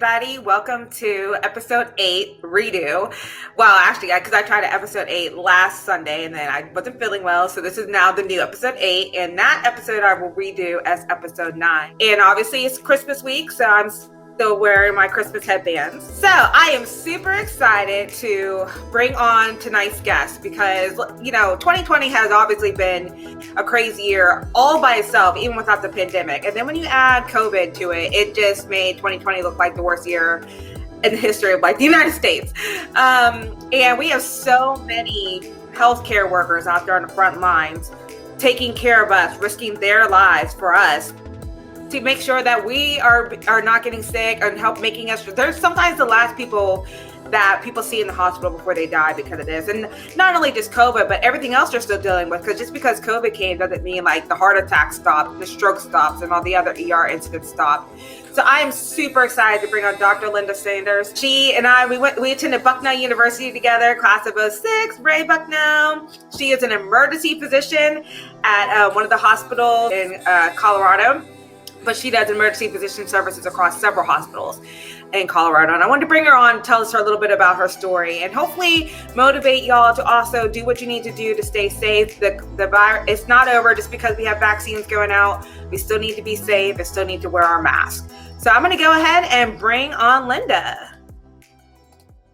everybody. Welcome to episode 8, Redo. Well, actually, because I tried episode 8 last Sunday and then I wasn't feeling well. So this is now the new episode 8. And that episode I will redo as episode 9. And obviously it's Christmas week, so I'm still wearing my Christmas headbands. So I am super excited to bring on tonight's guest because, 2020 has obviously been a crazy year all by itself, even without the pandemic. And then when you add COVID to it, it just made 2020 look like the worst year in the history of the United States. And we have so many healthcare workers out there on the front lines taking care of us, risking their lives for us, to make sure that we are not getting sick and help making us. There's sometimes the last people that people see in the hospital before they die because of this. And not only just COVID, but everything else they're still dealing with. Because just because COVID came doesn't mean the heart attack stopped, the stroke stops, and all the other ER incidents stopped. So I am super excited to bring on Dr. Linda Sanders. She and I, we attended Bucknellian University together, class of 06, Ray Bucknell. She is an emergency physician at one of the hospitals in Colorado. But she does emergency physician services across several hospitals in Colorado. And I wanted to bring her on, tell us a little bit about her story, and hopefully motivate y'all to also do what you need to do to stay safe. The virus, it's not over just because we have vaccines going out. We still need to be safe and still need to wear our mask. So I'm going to go ahead and bring on Linda.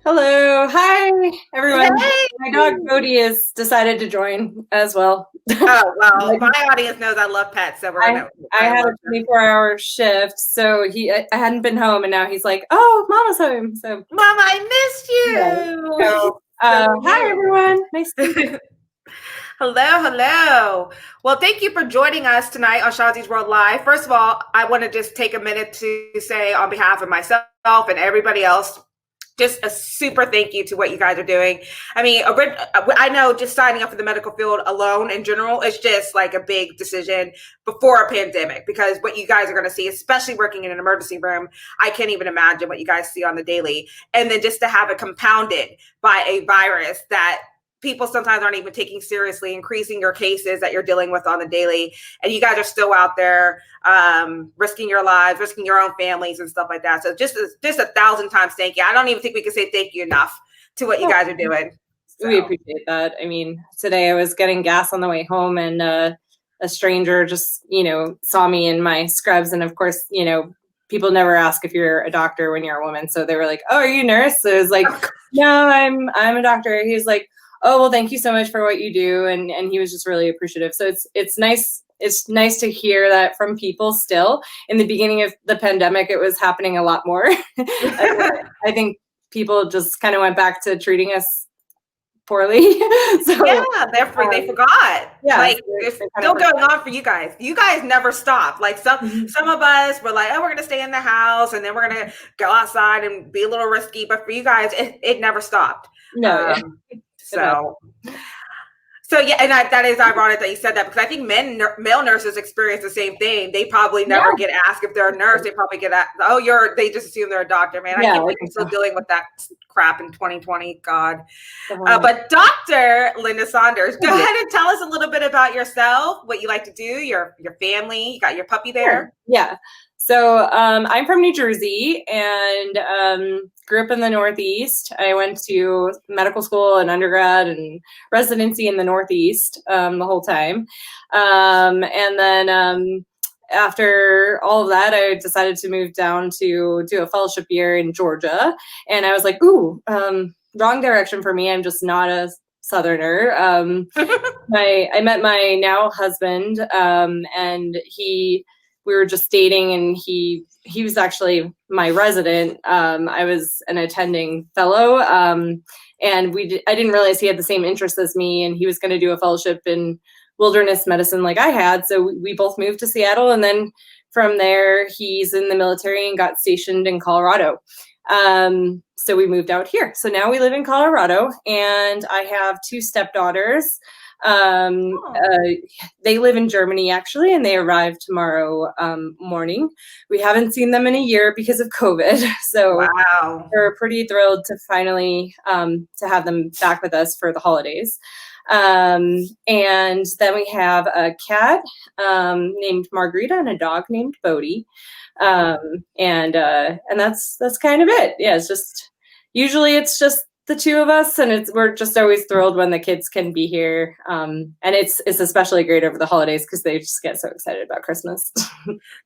Hello. Hi, everyone. Hey. My dog Cody has decided to join as well. Oh, well, my audience knows I love pets, so I had a 24-hour shift, so I hadn't been home, and now he's like, oh, Mama's home. So, Mama, I missed you. Yeah. So, hi, everyone. Nice to meet you. Hello. Well, thank you for joining us tonight on Shasie's World Live. First of all, I want to just take a minute to say on behalf of myself and everybody else, just a super thank you to what you guys are doing. I mean, I know just signing up for the medical field alone in general is just like a big decision before a pandemic, because what you guys are going to see, especially working in an emergency room, I can't even imagine what you guys see on the daily. And then just to have it compounded by a virus that people sometimes aren't even taking seriously, increasing your cases that you're dealing with on the daily. And you guys are still out there risking your lives, risking your own families and stuff like that. So just 1,000 times thank you. I don't even think we can say thank you enough to what you guys are doing. So. We appreciate that. I mean, today I was getting gas on the way home, and a stranger just, saw me in my scrubs. And of course, people never ask if you're a doctor when you're a woman. So they were like, oh, are you a nurse? So I was like, no, I'm a doctor. He was like, oh, well, thank you so much for what you do. And he was just really appreciative. So it's nice. It's nice to hear that from people still. In the beginning of the pandemic, it was happening a lot more. I think people just kind of went back to treating us poorly. So, yeah, they forgot. Yeah, it's still going on for you guys. You guys never stop. Some of us were like, oh, we're gonna stay in the house, and then we're gonna go outside and be a little risky. But for you guys, it never stopped. No. So yeah, and that is ironic that you said that, because I think male nurses experience the same thing. They probably never get asked if they're a nurse. They probably get asked, they just assume they're a doctor. Man, I can't believe we're still dealing with that crap in 2020. God. But Dr. Linda Sanders, go ahead and tell us a little bit about yourself, what you like to do, your family. You got your puppy there. Sure. Yeah. So I'm from New Jersey and grew up in the Northeast. I went to medical school and undergrad and residency in the Northeast the whole time. And then after all of that, I decided to move down to do a fellowship year in Georgia. And I was like, ooh, wrong direction for me. I'm just not a Southerner. I met my now husband and we were just dating, and he was actually my resident. I was an attending fellow, and I didn't realize he had the same interests as me, and he was going to do a fellowship in wilderness medicine like I had. So we both moved to Seattle, and then from there, he's in the military and got stationed in Colorado. So we moved out here. So now we live in Colorado, and I have 2 stepdaughters. They live in Germany actually, and they arrive tomorrow morning. We haven't seen them in a year because of COVID, so wow. We're pretty thrilled to finally to have them back with us for the holidays. And then we have a cat named Margarita and a dog named Bodhi. And that's kind of it. Yeah, it's just usually it's just the two of us, and we're just always thrilled when the kids can be here. And it's especially great over the holidays because they just get so excited about Christmas.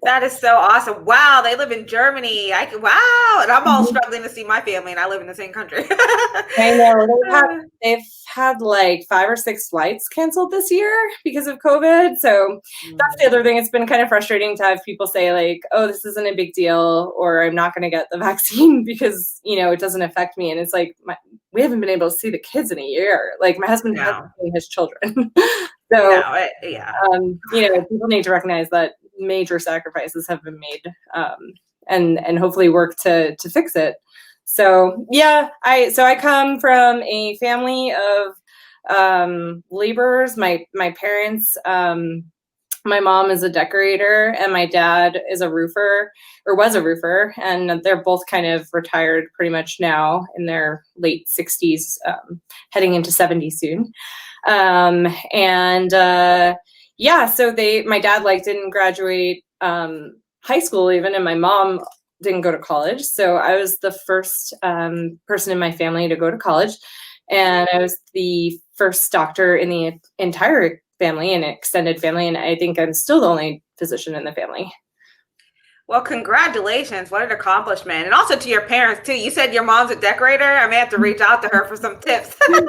That is so awesome. Wow, they live in Germany. Wow. And I'm all struggling to see my family, and I live in the same country. I know. They've had like 5 or 6 flights canceled this year because of COVID. So that's the other thing. It's been kind of frustrating to have people say like, oh, this isn't a big deal, or I'm not going to get the vaccine because, it doesn't affect me. And it's like, we haven't been able to see the kids in a year. Like my husband hasn't seen his children. So, people need to recognize that major sacrifices have been made, and hopefully work to fix it. So I come from a family of laborers. My parents, my mom is a decorator and my dad is a roofer, or was a roofer, and they're both kind of retired pretty much now in their late 60s, heading into 70 soon. So my dad didn't graduate high school even, and my mom didn't go to college. So I was the first person in my family to go to college, and I was the first doctor in the entire family and extended family, and I think I'm still the only physician in the family. Well, congratulations. What an accomplishment. And also to your parents, too. You said your mom's a decorator. I may have to reach out to her for some tips. I'm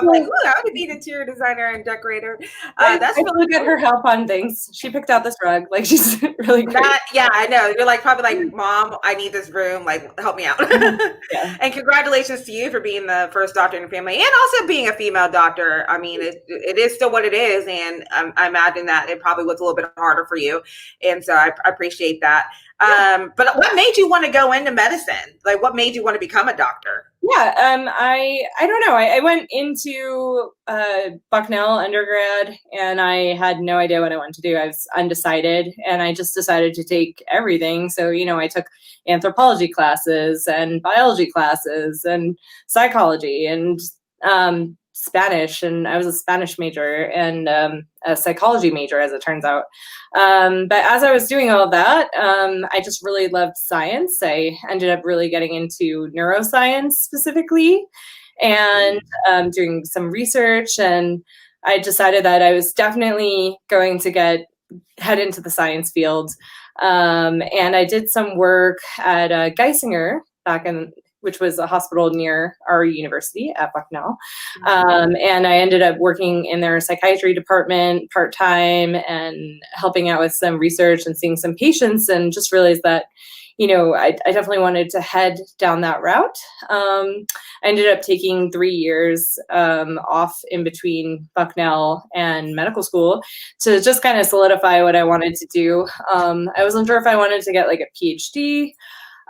like, ooh, I would be an interior designer and decorator. That's really good. Her help on things. She picked out this rug. Like, she's really great. I know. You're probably like, Mom, I need this room. Help me out. Yeah. And congratulations to you for being the first doctor in your family, and also being a female doctor. I mean, it is still what it is. And I imagine that it probably was a little bit harder for you. And so I appreciate that. But what made you want to go into medicine? What made you want to become a doctor? Yeah, I don't know. I went into Bucknell undergrad, and I had no idea what I wanted to do. I was undecided, and I just decided to take everything. So, I took anthropology classes and biology classes and psychology and Spanish, and I was a Spanish major and a psychology major, as it turns out. But as I was doing all of that, I just really loved science. I ended up really getting into neuroscience specifically, and doing some research. And I decided that I was definitely going to head into the science field. And I did some work at Geisinger which was a hospital near our university at Bucknell. And I ended up working in their psychiatry department part-time and helping out with some research and seeing some patients, and just realized that, I definitely wanted to head down that route. I ended up taking 3 years off in between Bucknell and medical school to just kind of solidify what I wanted to do. I wasn't sure if I wanted to get a PhD,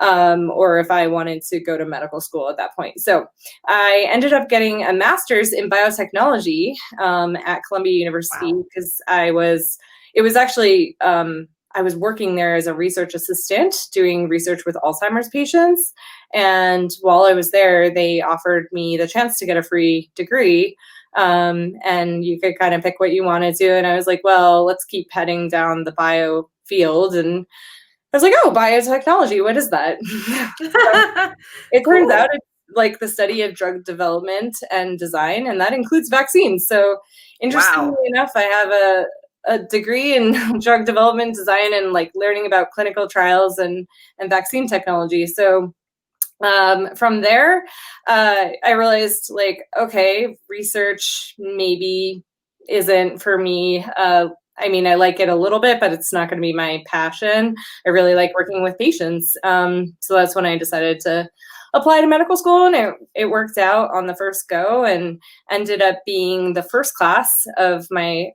or if I wanted to go to medical school at that point. So I ended up getting a master's in biotechnology at Columbia University, because I was working there as a research assistant doing research with Alzheimer's patients. And while I was there, they offered me the chance to get a free degree. And you could kind of pick what you wanted to. And I was like, well, let's keep heading down the bio field. And I was like, oh, biotechnology, what is that? It turns out it's the study of drug development and design, and that includes vaccines. So interestingly enough, I have a degree in drug development design and learning about clinical trials and vaccine technology. So from there, I realized okay, research maybe isn't for me. I mean, I like it a little bit, but it's not going to be my passion. I really like working with patients. So that's when I decided to apply to medical school, and it worked out on the first go, and ended up being the first class of my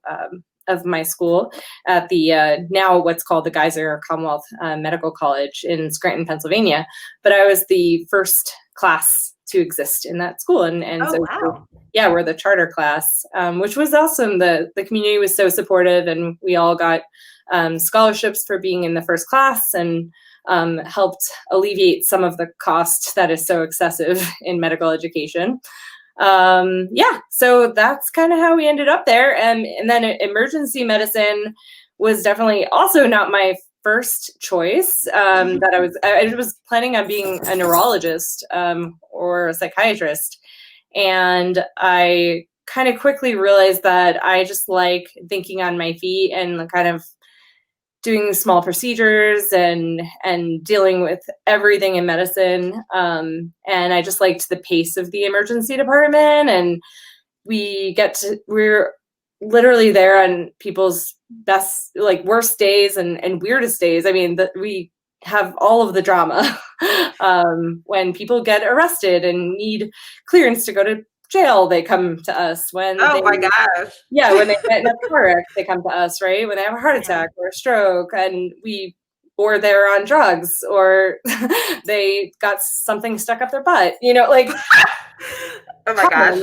school at the now what's called the Geyser Commonwealth Medical College in Scranton, Pennsylvania. But I was the first class to exist in that school, and we're the charter class, which was awesome. The community was so supportive, and we all got scholarships for being in the first class, and helped alleviate some of the cost that is so excessive in medical education. Yeah, so that's kind of how we ended up there. And then emergency medicine was definitely also not my first choice. That I was planning on being a neurologist or a psychiatrist. And I kind of quickly realized that I just like thinking on my feet and kind of doing small procedures and dealing with everything in medicine. And I just liked the pace of the emergency department. And we're literally there on people's best, like worst days and weirdest days. I mean, we have all of the drama when people get arrested and need clearance to go to jail, they come to us. My gosh. Yeah, when they get in a car wreck, they come to us, right? When they have a heart attack or a stroke, or they're on drugs, or they got something stuck up their butt, like. Oh my gosh.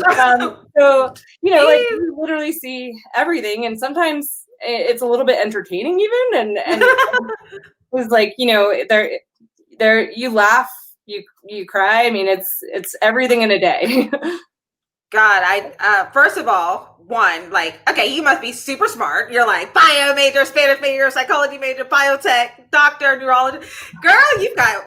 So, like you literally see everything, and sometimes it's a little bit entertaining even, and it was like, there you laugh, you cry. I mean, it's everything in a day. God, I first of all, okay, you must be super smart. You're like bio major, Spanish major, psychology major, biotech, doctor, neurologist. Girl, you got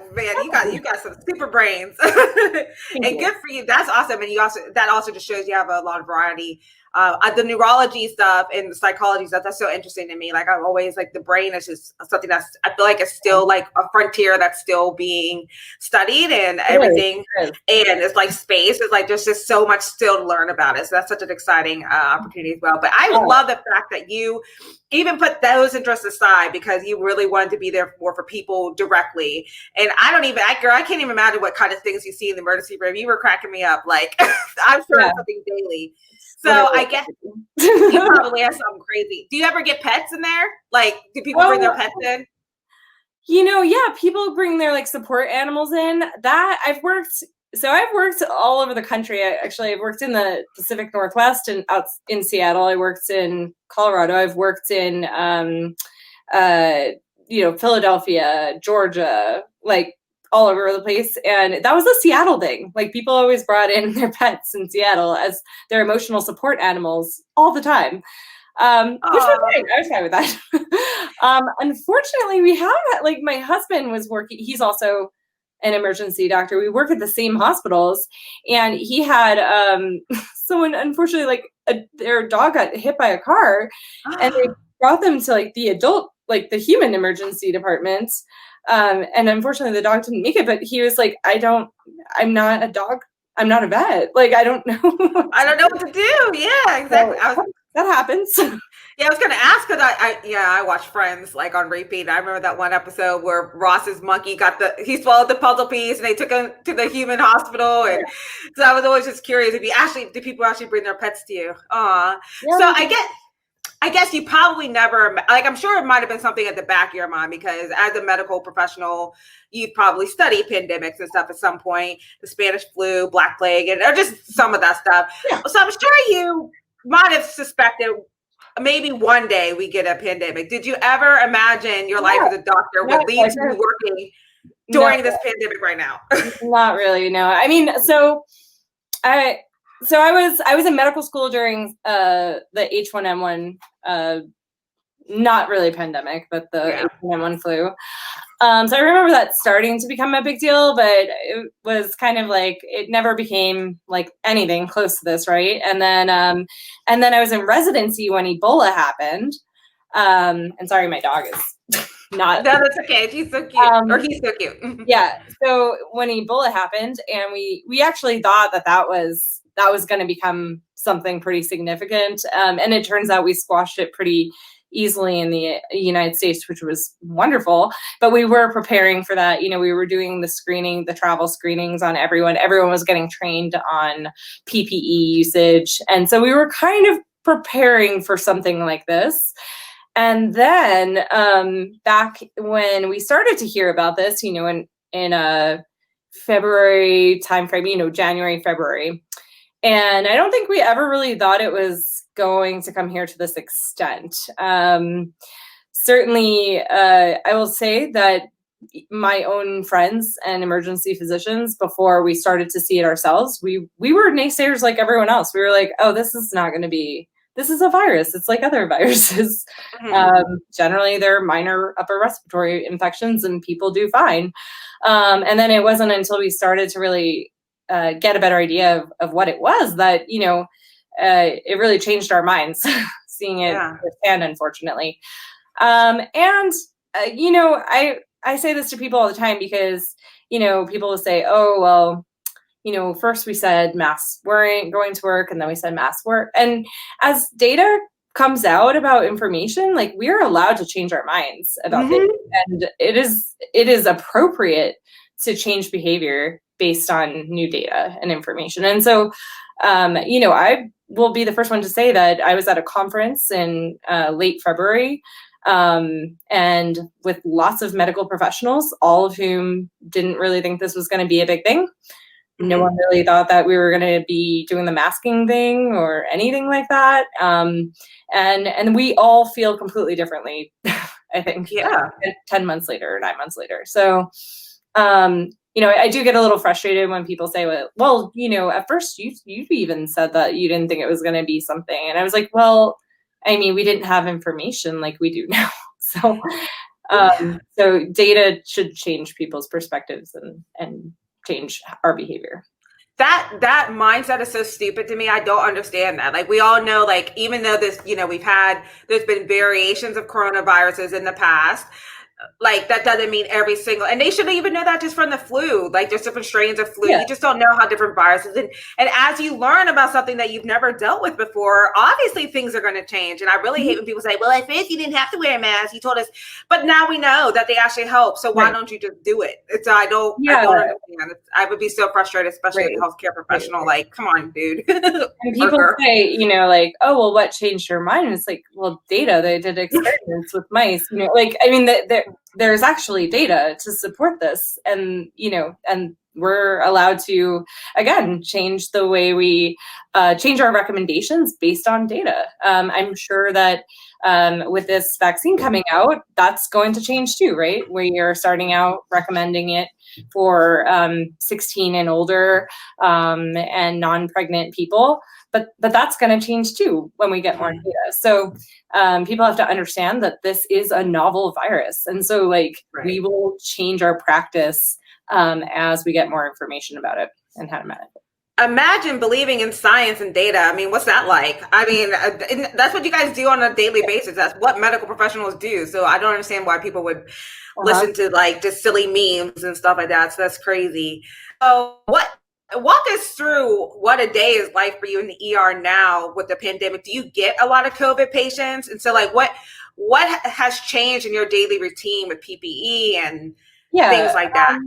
some super brains. And good for you. That's awesome. And that also just shows you have a lot of variety. The neurology stuff and the psychology stuff, that's so interesting to me. Like I've always the brain is just something I feel like it's still like a frontier that's still being studied and everything. And it's like space. It's like there's just so much still to learn about it. So that's such an exciting opportunity as well. But I love the fact that you even put those interests aside because you really wanted to be there more for people directly. And I can't even imagine what kind of things you see in the emergency room. You were cracking me up. Like I'm sure it's something daily. So I guess you probably have something crazy. Do you ever get pets in there? Like, do people bring their pets in? Yeah, people bring their support animals in. I've worked all over the country. I've worked in the Pacific Northwest and out in Seattle. I worked in Colorado. I've worked in Philadelphia, Georgia, all over the place. And that was a Seattle thing. Like people always brought in their pets in Seattle as their emotional support animals all the time. Which was great. I was fine with that. Unfortunately, we have my husband was working. He's also an emergency doctor. We work at the same hospitals, and he had someone, unfortunately, their dog got hit by a car, and they brought them to the adult, the human emergency department. And unfortunately the dog didn't make it, but he was like, I'm not a dog. I'm not a vet. I don't know. I don't know what to do. Yeah, exactly. So, that happens. Yeah, I was going to ask because I watch Friends on repeat. I remember that one episode where Ross's monkey he swallowed the puzzle piece and they took him to the human hospital. And so I was always just curious do people actually bring their pets to you? Yeah. So I guess you probably never, I'm sure it might have been something at the back of your mind because as a medical professional, you've probably studied pandemics and stuff at some point, the Spanish flu, Black Plague, or just some of that stuff. Yeah. So I'm sure you might have suspected maybe one day we get a pandemic. Did you ever imagine your life as a doctor would lead to you working during this pandemic right now? Not really, no. I mean, I was in medical school during the H1N1, not really pandemic, but the H1N1 flu. So I remember that starting to become a big deal, but it was kind of it never became anything close to this, right? And then I was in residency when Ebola happened. And sorry, my dog is not. No, that's okay. She's so cute, or he's so cute. Yeah. So when Ebola happened, and we actually thought that was going to become something pretty significant. And it turns out we squashed it pretty easily in the United States, which was wonderful. But we were preparing for that. We were doing the travel screenings on everyone. Everyone was getting trained on PPE usage. And so we were kind of preparing for something like this. And then back when we started to hear about this, in a February timeframe, January, February. And I don't think we ever really thought it was going to come here to this extent. Certainly, I will say that my own friends and emergency physicians, before we started to see it ourselves, we were naysayers like everyone else. We were like, oh, this is a virus. It's like other viruses. Generally, they're minor upper respiratory infections and people do fine. And then it wasn't until we started to really get a better idea of what it was that, it really changed our minds seeing it firsthand, unfortunately. I say this to people all the time because, people will say, oh, well, first we said masks weren't going to work, and then we said masks were. And as data comes out about information, like, we're allowed to change our minds about things, and it is appropriate to change behavior based on new data and information. And so, I will be the first one to say that I was at a conference in late February, and with lots of medical professionals, all of whom didn't really think this was going to be a big thing. No one really thought that we were going to be doing the masking thing or anything like that. And we all feel completely differently, I think, 10 months later or 9 months later. So, I do get a little frustrated when people say, well, at first you even said that you didn't think it was going to be something. And I was like, well, I mean, we didn't have information like we do now. So, so data should change people's perspectives and change our behavior. That mindset is so stupid to me. I don't understand that. Like, we all know, like, even though this, there's been variations of coronaviruses in the past, like, that doesn't mean every single, and they shouldn't even know that just from the flu. Like, there's different strains of flu. You just don't know how different viruses, and as you learn about something that you've never dealt with before, obviously things are going to change. And I really hate when people say, well, at first you didn't have to wear a mask, you told us, but now we know that they actually help. So why don't you just do it? I don't understand. I would be so frustrated, especially as a healthcare professional. Like, come on, dude. And people say, like, oh, well, what changed your mind? And it's like, well, data. They did experiments with mice. Like, I mean, there's actually data to support this, and and we're allowed to, again, change the way we change our recommendations based on data. I'm sure that with this vaccine coming out, that's going to change too, right? We are starting out recommending it for 16 and older and non-pregnant people. But that's going to change too when we get more data. So people have to understand that this is a novel virus. And so, like, we will change our practice as we get more information about it and how to manage it. Imagine believing in science and data. I mean, what's that like? I mean, that's what you guys do on a daily basis. That's what medical professionals do. So I don't understand why people would listen to, like, just silly memes and stuff like that. So that's crazy. So walk us through what a day is like for you in the ER now with the pandemic. Do you get a lot of COVID patients? And so, like, what has changed in your daily routine with PPE and things like that?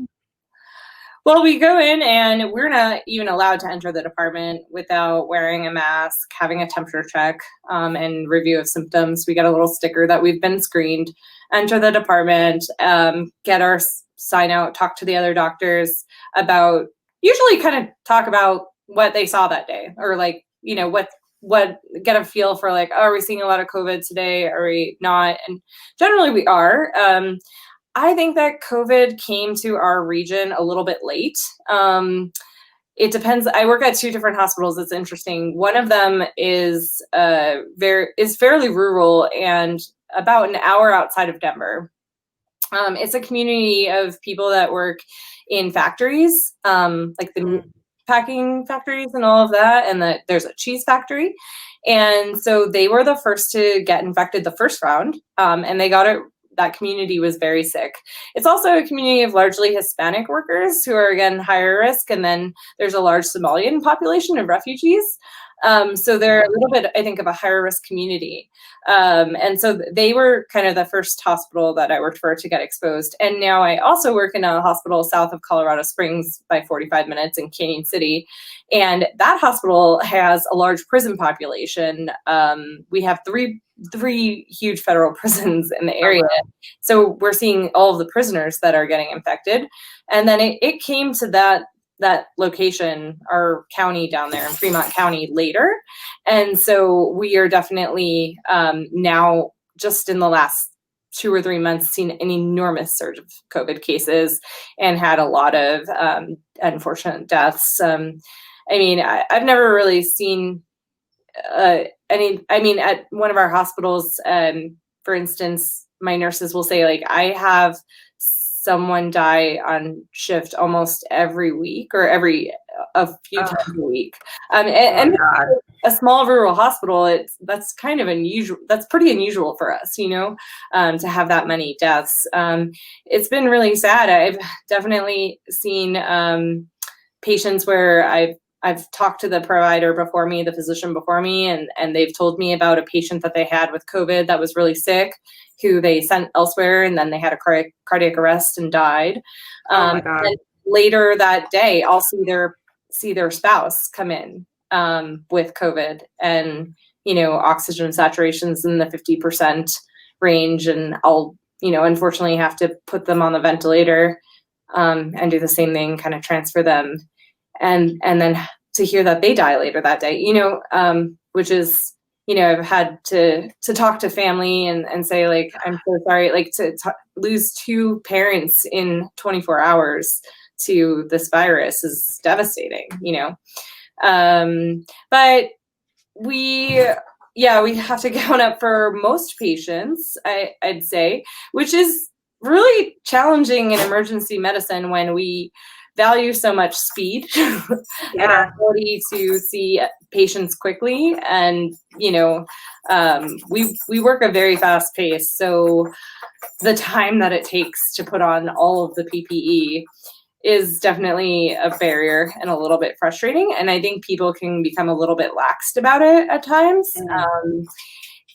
Well, we go in and we're not even allowed to enter the department without wearing a mask, having a temperature check, and review of symptoms. We get a little sticker that we've been screened, enter the department, get our sign out, talk to the other doctors about, usually kind of talk about what they saw that day, or, like, what get a feel for, like, oh, are we seeing a lot of COVID today? Are we not? And generally we are. I think that COVID came to our region a little bit late. It depends. I work at two different hospitals. It's interesting. One of them is fairly rural and about an hour outside of Denver. It's a community of people that work in factories, like the packing factories and all of that, and there's a cheese factory. And so they were the first to get infected the first round, and they got it. That community was very sick. It's also a community of largely Hispanic workers who are, again, higher risk. And then there's a large Somalian population of refugees. So they're a little bit, I think, of a higher risk community. And so they were kind of the first hospital that I worked for to get exposed. And now I also work in a hospital south of Colorado Springs by 45 minutes in Canyon City. And that hospital has a large prison population. We have three huge federal prisons in the area. So we're seeing all of the prisoners that are getting infected. And then it came to that location, our county down there in Fremont County, later. And so we are definitely now, just in the last 2 or 3 months seen an enormous surge of COVID cases and had a lot of unfortunate deaths. I've never really seen at one of our hospitals, for instance, my nurses will say, like, I have someone die on shift almost every week or a few times a week. And a small rural hospital, that's kind of unusual. That's pretty unusual for us, to have that many deaths. It's been really sad. I've definitely seen patients where I've talked to the provider before me, the physician before me, and they've told me about a patient that they had with COVID that was really sick, who they sent elsewhere, and then they had a cardiac arrest and died. Oh my God. And later that day, I'll see their spouse come in with COVID, and oxygen saturations in the 50% range, and I'll unfortunately have to put them on the ventilator and do the same thing, kind of transfer them. And then to hear that they die later that day, which is, I've had to talk to family and say, like, I'm so sorry, like to lose 2 parents in 24 hours to this virus is devastating, but we have to count up for most patients, I'd say, which is really challenging in emergency medicine when we value so much speed and our ability to see patients quickly. And, we work a very fast pace. So the time that it takes to put on all of the PPE is definitely a barrier and a little bit frustrating. And I think people can become a little bit laxed about it at times.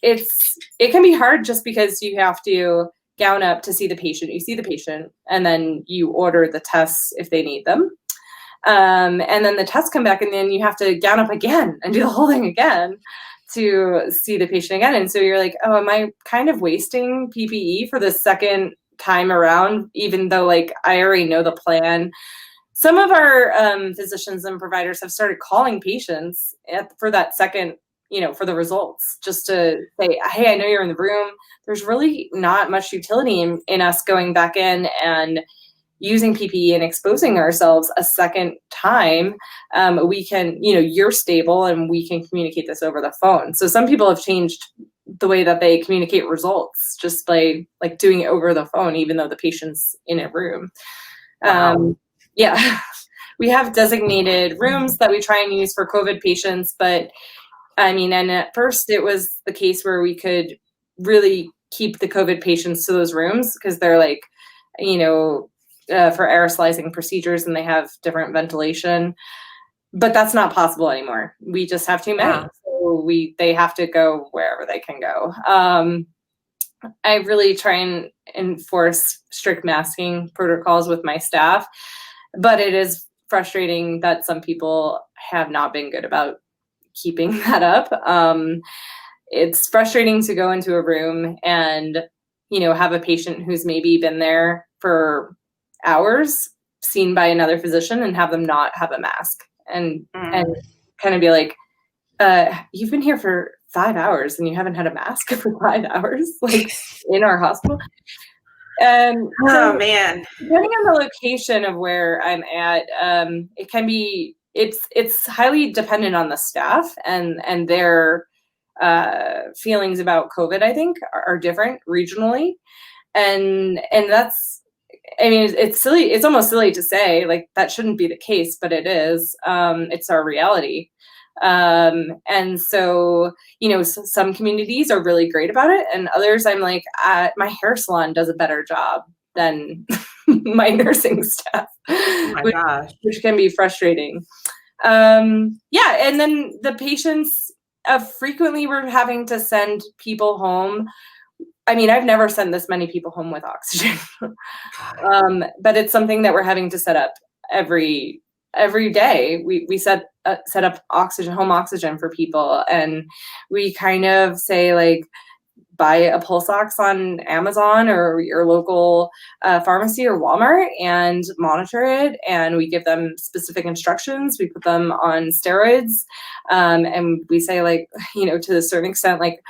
It can be hard just because you have to gown up to see the patient. You see the patient, and then you order the tests if they need them. And then the tests come back, and then you have to gown up again and do the whole thing again to see the patient again. And so you're like, oh, am I kind of wasting PPE for the second time around, even though, like, I already know the plan? Some of our physicians and providers have started calling patients for that second, for the results, just to say, hey, I know you're in the room. There's really not much utility in us going back in and using PPE and exposing ourselves a second time. We can, you're stable, and we can communicate this over the phone. So some people have changed the way that they communicate results just by, like, doing it over the phone, even though the patient's in a room. Wow. We have designated rooms that we try and use for COVID patients, but and at first it was the case where we could really keep the COVID patients to those rooms because they're, like, for aerosolizing procedures, and they have different ventilation. But that's not possible anymore. We just have too many. Yeah. So they have to go wherever they can go. I really try and enforce strict masking protocols with my staff, but it is frustrating that some people have not been good about keeping that up. It's frustrating to go into a room and, have a patient who's maybe been there for hours, seen by another physician, and have them not have a mask and kind of be like, you've been here for 5 hours and you haven't had a mask for 5 hours, like, in our hospital. Man. Depending on the location of where I'm at, it can be, it's highly dependent on the staff and their feelings about COVID, I think, are different regionally. And that's, it's silly. It's almost silly to say, like, that shouldn't be the case, but it is. It's our reality. And so, some communities are really great about it, and others, I'm like, my hair salon does a better job than my nursing staff. Oh my gosh. Which can be frustrating. And then the patients, frequently we're having to send people home. I've never sent this many people home with oxygen, but it's something that we're having to set up every day. We set up home oxygen for people, and we kind of say, like, buy a pulse ox on Amazon or your local pharmacy or Walmart and monitor it. And we give them specific instructions. We put them on steroids, and we say, like, to a certain extent, like,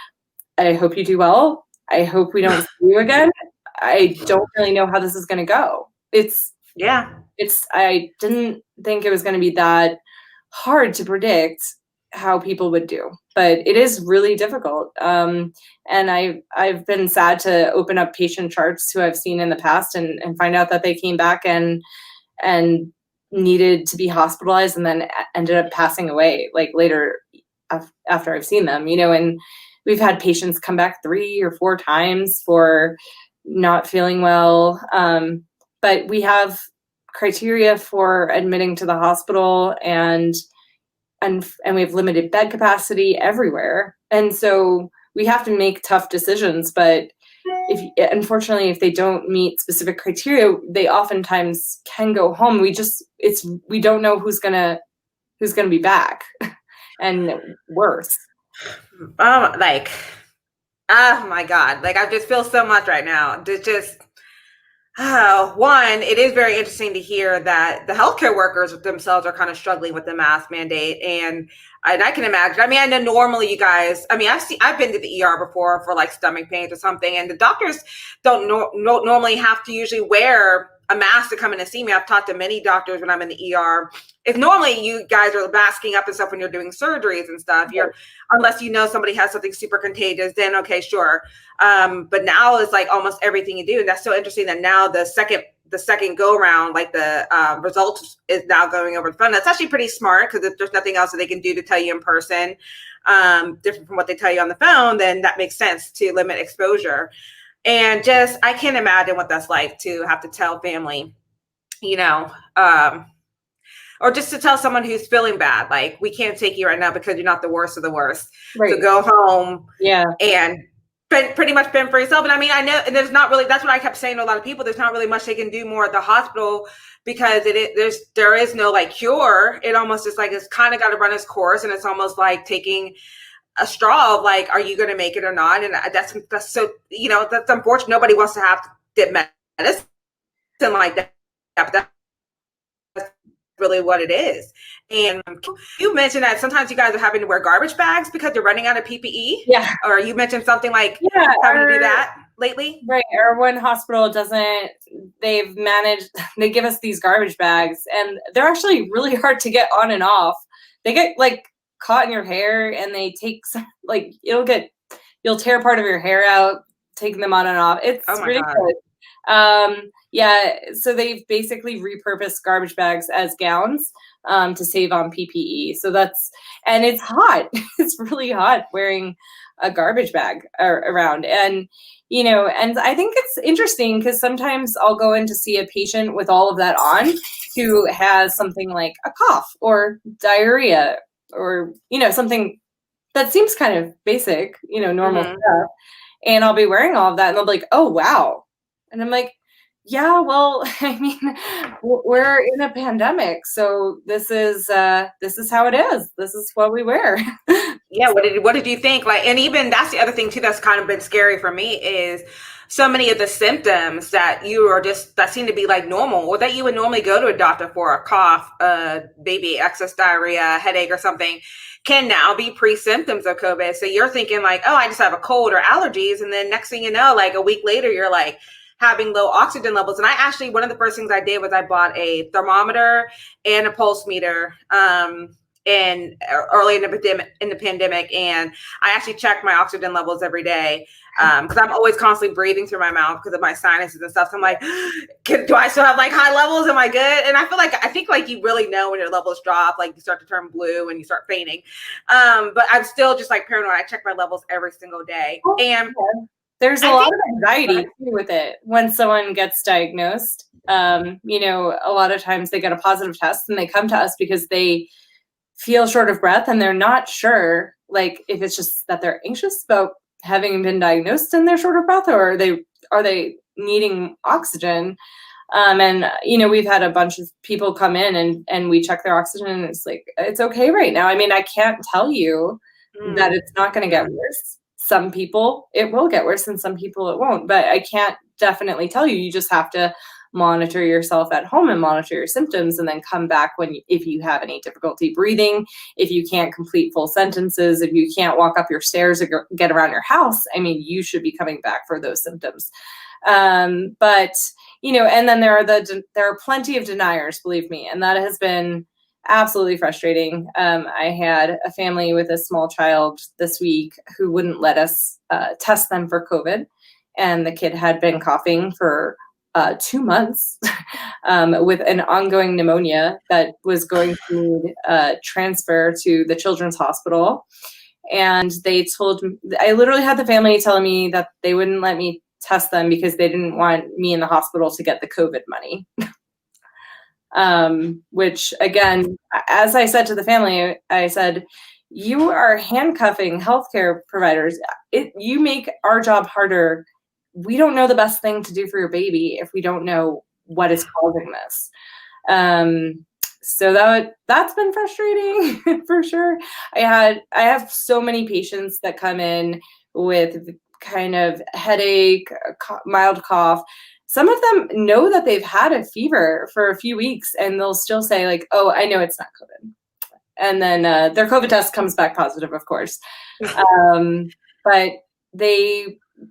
I hope you do well. I hope we don't see you again. I don't really know how this is going to go. I didn't think it was going to be that hard to predict how people would do, but it is really difficult. And I've been sad to open up patient charts who I've seen in the past and find out that they came back and needed to be hospitalized and then ended up passing away like later after I've seen them, and we've had patients come back 3 or 4 times for not feeling well. But we have criteria for admitting to the hospital and we have limited bed capacity everywhere. And so we have to make tough decisions, but unfortunately, if they don't meet specific criteria, they oftentimes can go home. We don't know who's gonna be back and worse. Oh my God. Like, I just feel so much right now. One, it is very interesting to hear that the healthcare workers themselves are kind of struggling with the mask mandate. And I can imagine, I know normally you guys, I've been to the ER before for like stomach pains or something, and the doctors don't normally have to usually wear a mask to come in and see me. I've talked to many doctors when I'm in the ER. If normally you guys are masking up and stuff when you're doing surgeries and stuff, unless somebody has something super contagious, then okay, sure. But now it's like almost everything you do. And that's so interesting that now the second go around, like the results is now going over the phone. That's actually pretty smart, because if there's nothing else that they can do to tell you in person, different from what they tell you on the phone, then that makes sense to limit exposure. And I can't imagine what that's like to have to tell family, or just to tell someone who's feeling bad, like, we can't take you right now because you're not the worst of the worst. Right. To go home and pretty much fend for yourself. And I know, and there's not really, that's what I kept saying to a lot of people, there's not really much they can do more at the hospital, because there is no like cure. It almost is like, it's kind of got to run its course, and it's almost like taking a straw of like, are you going to make it or not? And that's so, that's unfortunate. Nobody wants to have to get medicine like that. But that's really what it is. And you mentioned that sometimes you guys are having to wear garbage bags because you're running out of PPE. Yeah. Or you mentioned something like having to do that lately. Right. Our one hospital they give us these garbage bags, and they're actually really hard to get on and off. They get like caught in your hair, and they take some, like, you'll tear part of your hair out taking them on and off. It's ridiculous. So they've basically repurposed garbage bags as gowns to save on PPE. So and it's hot. It's really hot wearing a garbage bag around. And and I think it's interesting because sometimes I'll go in to see a patient with all of that on who has something like a cough or diarrhea, or something that seems kind of basic, normal stuff, and I'll be wearing all of that, and they'll be like, oh wow. And I'm like, yeah, well, we're in a pandemic, so this is how it is. This is what we wear. Yeah. What did you think? Like, and even that's the other thing too that's kind of been scary for me, is so many of the symptoms that that seem to be like normal, or that you would normally go to a doctor for, a cough, maybe excess diarrhea, headache or something, can now be pre-symptoms of COVID. So you're thinking like, oh, I just have a cold or allergies. And then next thing you know, like a week later, you're like having low oxygen levels. And one of the first things I did was I bought a thermometer and a pulse meter, and early in the pandemic, and I actually checked my oxygen levels every day, because I'm always constantly breathing through my mouth because of my sinuses and stuff. So I'm like, do I still have like high levels? Am I good? And I think like you really know when your levels drop, like you start to turn blue and you start fainting. But I'm still just like paranoid. I check my levels every single day, and there's a lot of anxiety too with it when someone gets diagnosed. A lot of times they get a positive test and they come to us because they feel short of breath, and they're not sure, like, if it's just that they're anxious about having been diagnosed and they're short of breath, or are they needing oxygen. And we've had a bunch of people come in and we check their oxygen, and it's like, it's okay right now. I can't tell you that it's not going to get worse. Some people it will get worse, and some people it won't, but I can't definitely tell you. You just have to monitor yourself at home and monitor your symptoms, and then come back if you have any difficulty breathing, if you can't complete full sentences, if you can't walk up your stairs or get around your house. I mean, you should be coming back for those symptoms. But and then there are plenty of deniers, believe me, and that has been absolutely frustrating. I had a family with a small child this week who wouldn't let us test them for COVID, and the kid had been coughing for 2 months with an ongoing pneumonia that was going to need transfer to the children's hospital. And I literally had the family telling me that they wouldn't let me test them because they didn't want me in the hospital to get the COVID money. Which again, as I said to the family, I said, you are handcuffing healthcare providers. You make our job harder. We don't know the best thing to do for your baby if we don't know what is causing this. So that's been frustrating for sure. I have so many patients that come in with kind of headache, mild cough. Some of them know that they've had a fever for a few weeks, and they'll still say like, oh, I know it's not COVID. And then their COVID test comes back positive, of course. But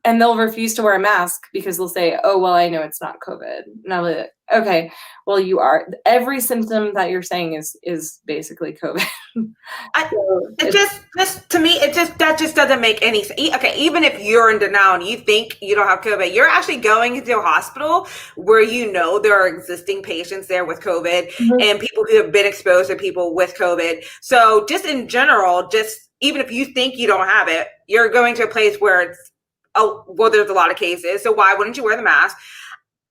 they'll refuse to wear a mask because they'll say, oh, well, I know it's not COVID. And I'll be like, okay, well, you are. Every symptom that you're saying is basically COVID. To me, that just doesn't make any sense. Okay, even if you're in denial and you think you don't have COVID, you're actually going into a hospital where there are existing patients there with COVID and people who have been exposed to people with COVID. So just in general, even if you think you don't have it, you're going to a place where there's a lot of cases. So why wouldn't you wear the mask?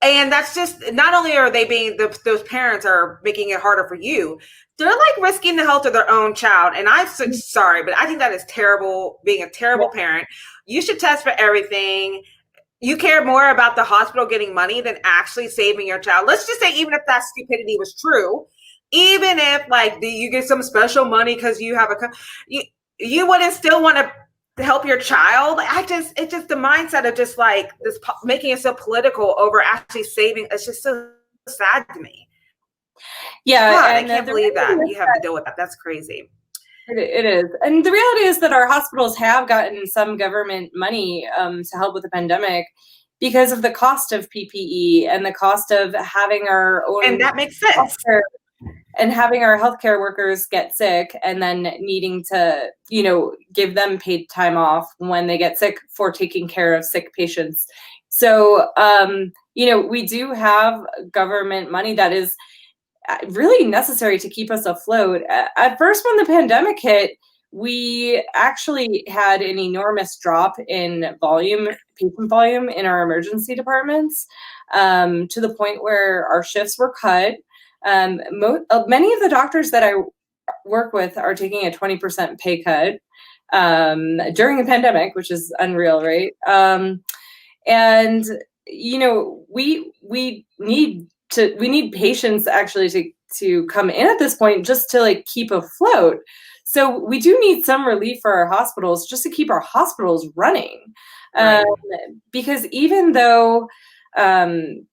And that's just, not only are they those parents are making it harder for you, they're like risking the health of their own child. And I'm so sorry, but I think that is terrible, being a terrible parent. You should test for everything. You care more about the hospital getting money than actually saving your child. Let's just say, even if that stupidity was true, even if like you get some special money because you have you wouldn't still want to help your child. It's just the mindset of just like this, making it so political over actually saving. It's just so sad to me. Yeah. God, I can't believe that you have to deal with that. That's crazy. It is. And the reality is that our hospitals have gotten some government money to help with the pandemic because of the cost of PPE and the cost of having our own. And that makes sense. And having our healthcare workers get sick and then needing to, give them paid time off when they get sick for taking care of sick patients. So, we do have government money that is really necessary to keep us afloat. At first, when the pandemic hit, we actually had an enormous drop in patient volume in our emergency departments, to the point where our shifts were cut. Many of the doctors that I work with are taking a 20% pay cut during a pandemic, which is unreal, right? And we need patients actually to come in at this point just to like keep afloat. So we do need some relief for our hospitals just to keep our hospitals running, right. Because even though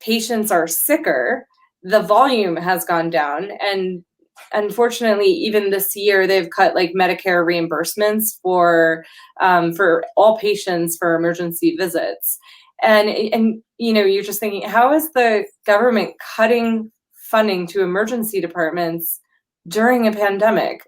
patients are sicker, the volume has gone down, and unfortunately, even this year, they've cut like Medicare reimbursements for all patients for emergency visits. And you're just thinking, how is the government cutting funding to emergency departments during a pandemic?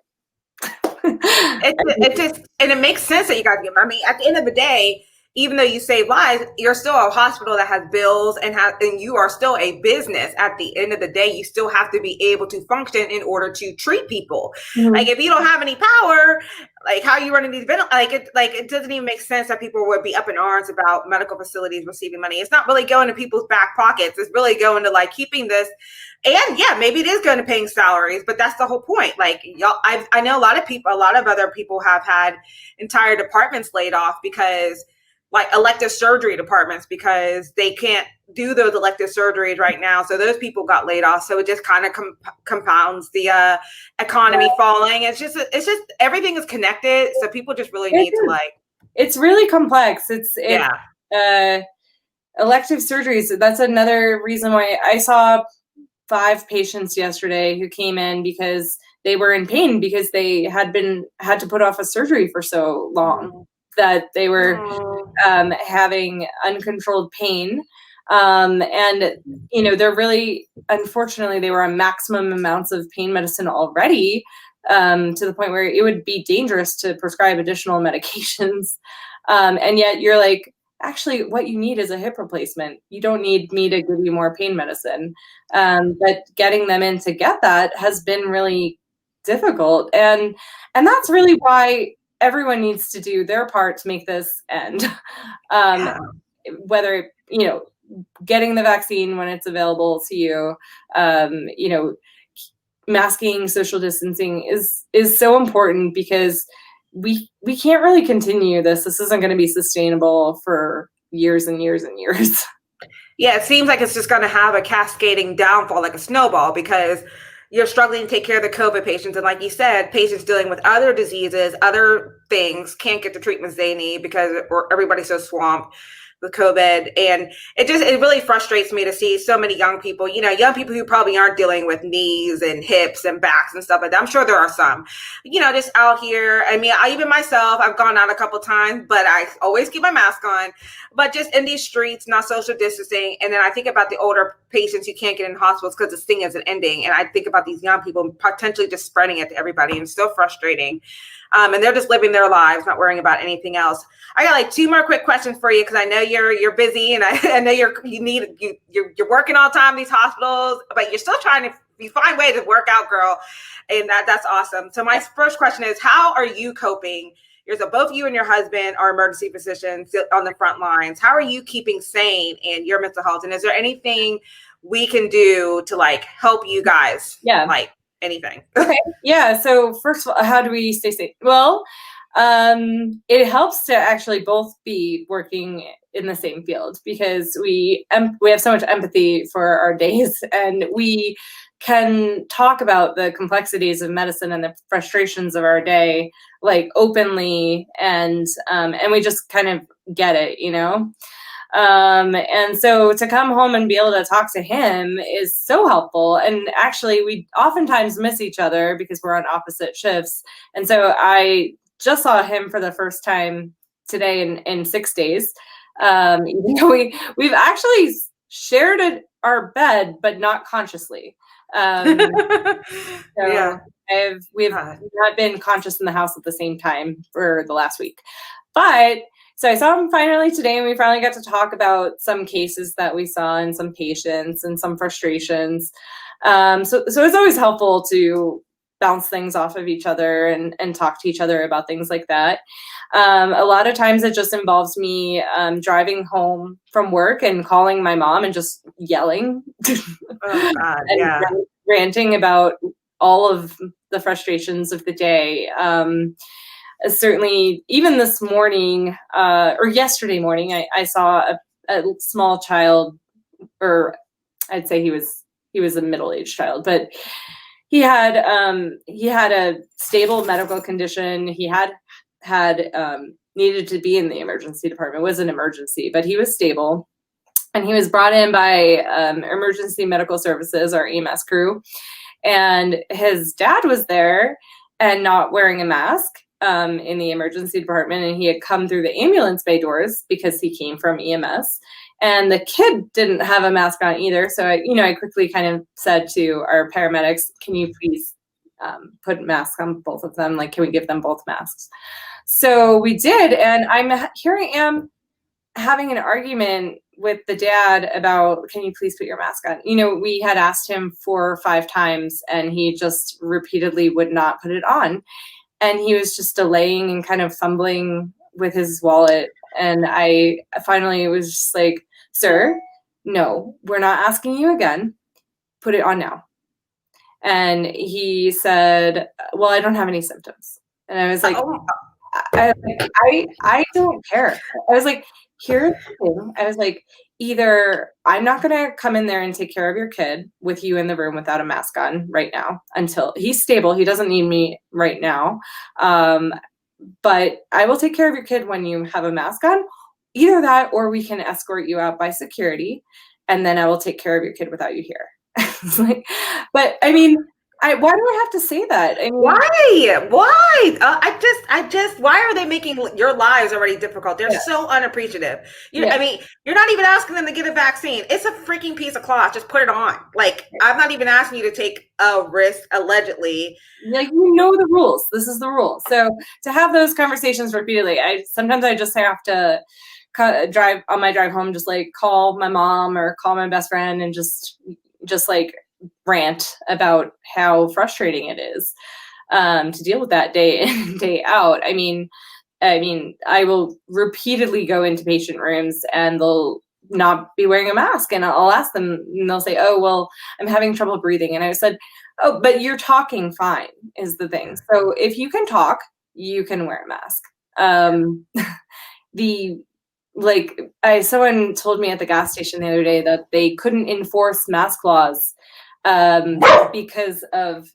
It makes sense that you got to get money. At the end of the day, even though you save lives, you're still a hospital that has bills and you are still a business. At the end of the day, you still have to be able to function in order to treat people. Mm-hmm. Like if you don't have any power, like how are you running these it doesn't even make sense that people would be up in arms about medical facilities receiving money. It's not really going to people's back pockets. It's really going to like keeping this. And yeah, maybe it is going to paying salaries, but that's the whole point. Like y'all, I know a lot of other people have had entire departments laid off because like elective surgery departments, because they can't do those elective surgeries right now. So those people got laid off. So it just kind of compounds the economy falling. It's just everything is connected. So people just really need to like. It's really complex. elective surgeries, that's another reason why I saw 5 patients yesterday who came in because they were in pain because they had to put off a surgery for so long that they were having uncontrolled pain. And, you know, they're really, unfortunately, they were on maximum amounts of pain medicine already, to the point where it would be dangerous to prescribe additional medications. And yet you're like, actually, what you need is a hip replacement. You don't need me to give you more pain medicine. But getting them in to get that has been really difficult. And that's really why everyone needs to do their part to make this end. Whether, you know, getting the vaccine when it's available to you, you know, masking, social distancing is so important because we can't really continue this. This isn't going to be sustainable for years and years and years. Yeah, it seems like it's just going to have a cascading downfall, like a snowball, because you're struggling to take care of the COVID patients. And like you said, patients dealing with other diseases, other things can't get the treatments they need because everybody's so swamped with COVID. And it really frustrates me to see so many young people, you know, young people who probably aren't dealing with knees and hips and backs and stuff like that. I'm sure there are some, you know, just out here. I mean, even myself, I've gone out a couple times, but I always keep my mask on, but just in these streets, not social distancing. And then I think about the older patients who can't get in hospitals because this thing isn't ending. And I think about these young people potentially just spreading it to everybody, and it's so frustrating. And they're just living their lives, not worrying about anything else. I got like 2 more quick questions for you because I know you're busy, and I know you're working all the time in these hospitals, but you're still trying to find ways to work out, girl, and that's awesome. So my first question is, how are you coping? So both you and your husband are emergency physicians on the front lines. How are you keeping sane in your mental health? And is there anything we can do to like help you guys? Yeah. Like anything. Okay. Yeah. So first of all, how do we stay safe? Well, it helps to actually both be working in the same field because we have so much empathy for our days, and we can talk about the complexities of medicine and the frustrations of our day like openly, and we just kind of get it, you know. And so to come home and be able to talk to him is so helpful. And actually, we oftentimes miss each other because we're on opposite shifts. And so I just saw him for the first time today in 6 days. Even though we've actually shared our bed, but not consciously. Yeah. We've not been conscious in the house at the same time for the last week. But so I saw him finally today, and we finally got to talk about some cases that we saw and some patients and some frustrations. So it's always helpful to bounce things off of each other and talk to each other about things like that. A lot of times it just involves me driving home from work and calling my mom and just yelling Oh, God, yeah. and ranting about all of the frustrations of the day. Certainly, even this morning or yesterday morning, I saw a small child, or I'd say he was a middle-aged child, but he had a stable medical condition. He had needed to be in the emergency department. It was an emergency, but he was stable, and he was brought in by emergency medical services, our EMS crew, and his dad was there and not wearing a mask in the emergency department, and he had come through the ambulance bay doors because he came from EMS, and the kid didn't have a mask on either. So I quickly kind of said to our paramedics, can you please put masks on both of them? Like, can we give them both masks? So we did, and here I am having an argument with the dad about, can you please put your mask on? You know, we had asked him 4 or 5 times, and he just repeatedly would not put it on. And he was just delaying and kind of fumbling with his wallet. And I finally was just like, sir, no, we're not asking you again. Put it on now. And he said, well, I don't have any symptoms. And I was like, I don't care. I was like, here's the thing. I was like, either I'm not going to come in there and take care of your kid with you in the room without a mask on right now until he's stable. He doesn't need me right now. But I will take care of your kid when you have a mask on, either that, or we can escort you out by security, and then I will take care of your kid without you here. It's like, but I mean, why do I have to say that? I mean, why? Why are they making your lives already difficult? They're Yeah. so unappreciative. Yeah. I mean, you're not even asking them to get a vaccine. It's a freaking piece of cloth. Just put it on. Like, I'm not even asking you to take a risk, allegedly. Like, you know the rules. This is the rule. So to have those conversations repeatedly, sometimes I just have to drive on my drive home, just like call my mom or call my best friend and just like rant about how frustrating it is to deal with that day in, day out. I mean, I will repeatedly go into patient rooms and they'll not be wearing a mask, and I'll ask them, and they'll say, "Oh, well, I'm having trouble breathing." And I said, "Oh, but you're talking fine is the thing. So if you can talk, you can wear a mask." Someone told me at the gas station the other day that they couldn't enforce mask laws because of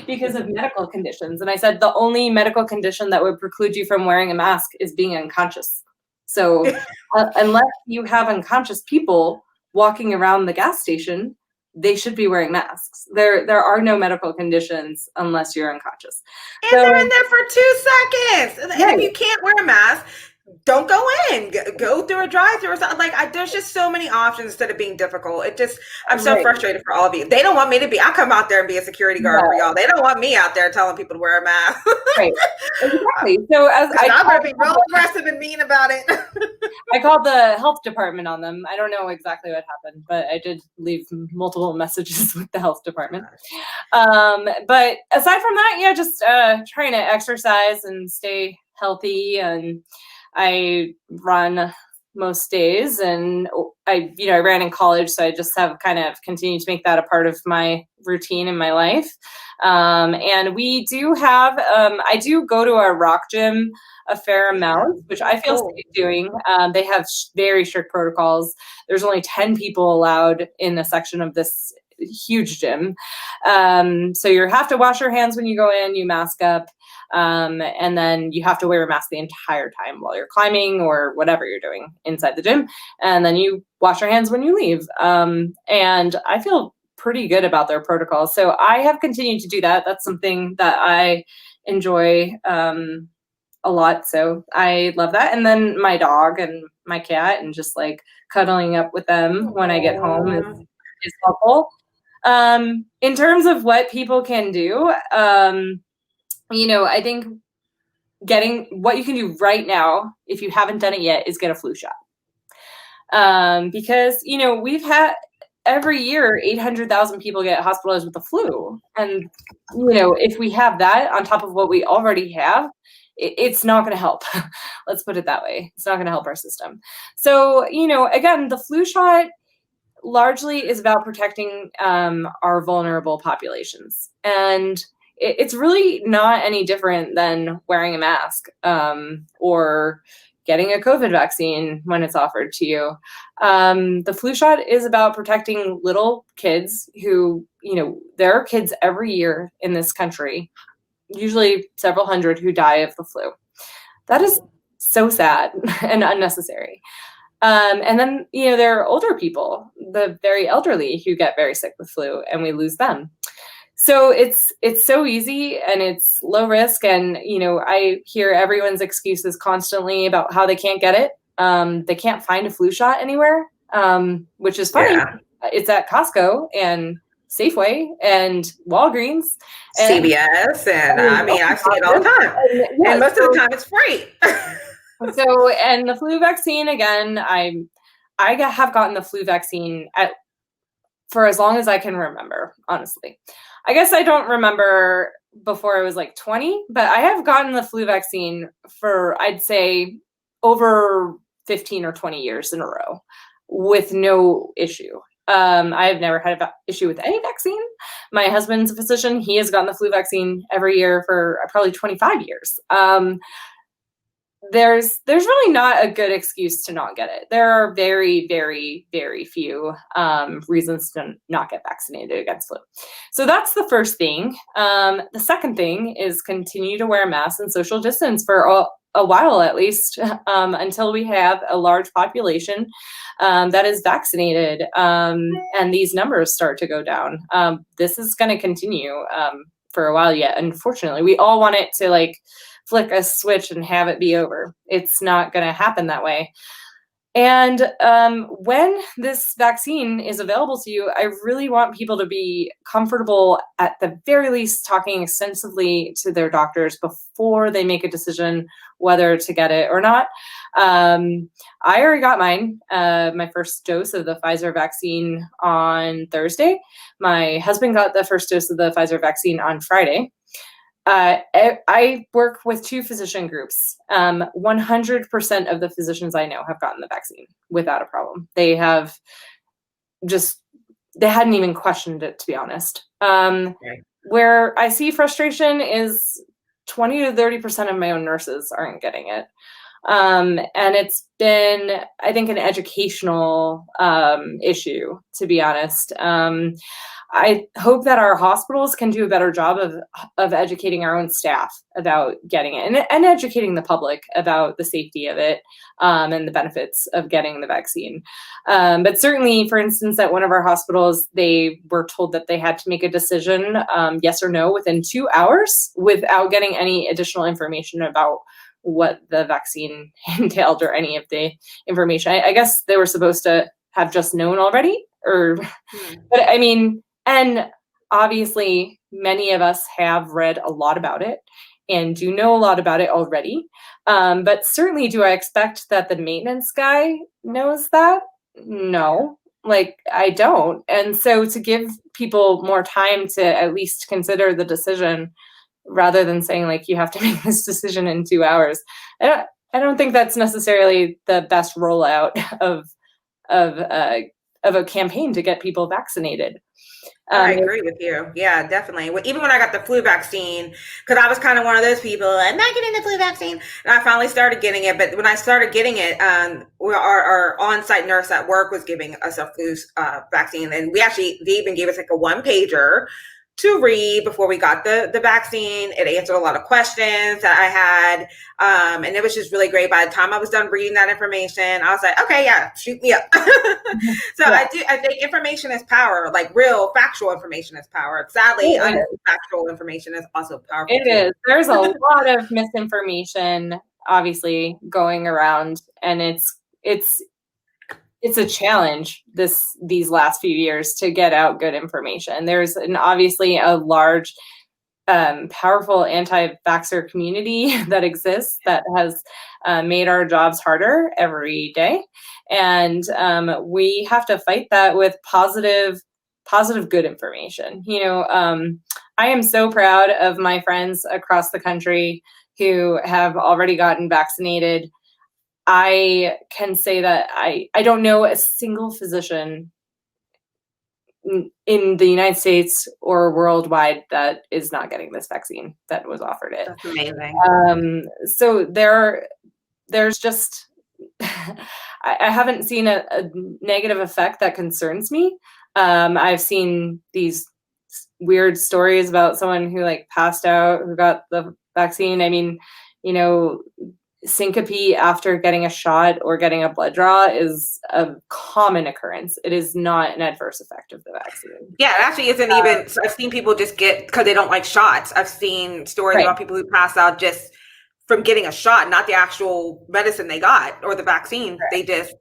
because of medical conditions. And I said, the only medical condition that would preclude you from wearing a mask is being unconscious. So unless you have unconscious people walking around the gas station, they should be wearing masks. There are no medical conditions unless you're unconscious. And they're in there for 2 seconds. And if you can't wear a mask, don't go in. Go through a drive-through or something. Like, there's just so many options instead of being difficult. I'm so frustrated for all of you. They don't want me to be. I'll come out there and be a security guard for y'all. They don't want me out there telling people to wear a mask. Right. Exactly. So I'm going to be real aggressive and mean about it. I called the health department on them. I don't know exactly what happened, but I did leave multiple messages with the health department. But aside from that, just trying to exercise and stay healthy. And I run most days, and I ran in college, so I just have kind of continued to make that a part of my routine in my life. And we do have, I do go to a rock gym a fair amount, which I feel safe doing. They have very strict protocols. There's only 10 people allowed in a section of this huge gym. So you have to wash your hands when you go in, you mask up, and then you have to wear a mask the entire time while you're climbing or whatever you're doing inside the gym. And then you wash your hands when you leave. And I feel pretty good about their protocols. So I have continued to do that. That's something that I enjoy a lot. So I love that. And then my dog and my cat, and just like cuddling up with them when I get home is helpful. In terms of what people can do, I think getting what you can do right now, if you haven't done it yet, is get a flu shot. Because, we've had every year 800,000 people get hospitalized with the flu. And, if we have that on top of what we already have, it's not going to help. Let's put it that way. It's not going to help our system. So, again, the flu shot largely is about protecting our vulnerable populations. And it's really not any different than wearing a mask or getting a COVID vaccine when it's offered to you. The flu shot is about protecting little kids who, there are kids every year in this country, usually several hundred, who die of the flu. That is so sad and unnecessary. And then, there are older people, the very elderly, who get very sick with flu, and we lose them. So it's so easy and it's low risk. And, I hear everyone's excuses constantly about how they can't get it. They can't find a flu shot anywhere, which is funny. Yeah. It's at Costco and Safeway and Walgreens. And CVS. And I see it all the time. And most of the time it's free. So, and the flu vaccine, again, I have gotten the flu vaccine for as long as I can remember, honestly. I guess I don't remember before I was like 20, but I have gotten the flu vaccine for, I'd say, over 15 or 20 years in a row with no issue. I have never had an issue with any vaccine. My husband's a physician. He has gotten the flu vaccine every year for probably 25 years. there's really not a good excuse to not get it. There are very, very, very few reasons to not get vaccinated against flu. So that's the first thing. The second thing is continue to wear masks and social distance for a while at least, until we have a large population that is vaccinated, and these numbers start to go down. This is going to continue for a while yet. Unfortunately, we all want it to like flick a switch and have it be over. It's not going to happen that way. And when this vaccine is available to you, I really want people to be comfortable, at the very least, talking extensively to their doctors before they make a decision whether to get it or not. I already got mine, my first dose of the Pfizer vaccine on Thursday. My husband got the first dose of the Pfizer vaccine on Friday. I work with 2 physician groups. 100% of the physicians I know have gotten the vaccine without a problem. They have they hadn't even questioned it, to be honest. Right. Where I see frustration is 20 to 30% of my own nurses aren't getting it. And it's been, I think, an educational issue, to be honest. I hope that our hospitals can do a better job of educating our own staff about getting it, and educating the public about the safety of it, and the benefits of getting the vaccine. But certainly, for instance, at one of our hospitals, they were told that they had to make a decision, yes or no, within 2 hours without getting any additional information about what the vaccine entailed or any of the information. I guess they were supposed to have just known already, but I mean, and obviously many of us have read a lot about it and do know a lot about it already. But certainly, do I expect that the maintenance guy knows that? No, like I don't. And so to give people more time to at least consider the decision, rather than saying like you have to make this decision in 2 hours, I don't think that's necessarily the best rollout of a campaign to get people vaccinated. I agree with you. Yeah, definitely. Even when I got the flu vaccine, because I was kind of one of those people, I'm not getting the flu vaccine. And I finally started getting it. But when I started getting it, our on-site nurse at work was giving us a flu vaccine. And they even gave us like a 1-pager to read before we got the vaccine. It answered a lot of questions that I had. And it was just really great. By the time I was done reading that information, I was like, okay, yeah, shoot me up. So yeah. I think information is power, like real factual information is power. Sadly, unfactual information is also powerful. It is. There's a lot of misinformation, obviously, going around, and it's a challenge these last few years to get out good information. There's obviously a large, powerful anti-vaxxer community that exists that has made our jobs harder every day. And we have to fight that with positive, good information. I am so proud of my friends across the country who have already gotten vaccinated. I can say that I don't know a single physician in the United States or worldwide that is not getting this vaccine that was offered it. That's amazing. So there's just, I haven't seen a negative effect that concerns me. I've seen these weird stories about someone who like passed out, who got the vaccine. I mean, syncope after getting a shot or getting a blood draw is a common occurrence. It is not an adverse effect of the vaccine. Yeah, it actually isn't even. I've seen people just get, because they don't like shots. I've seen stories about people who pass out just from getting a shot, not the actual medicine they got or the vaccine. They just.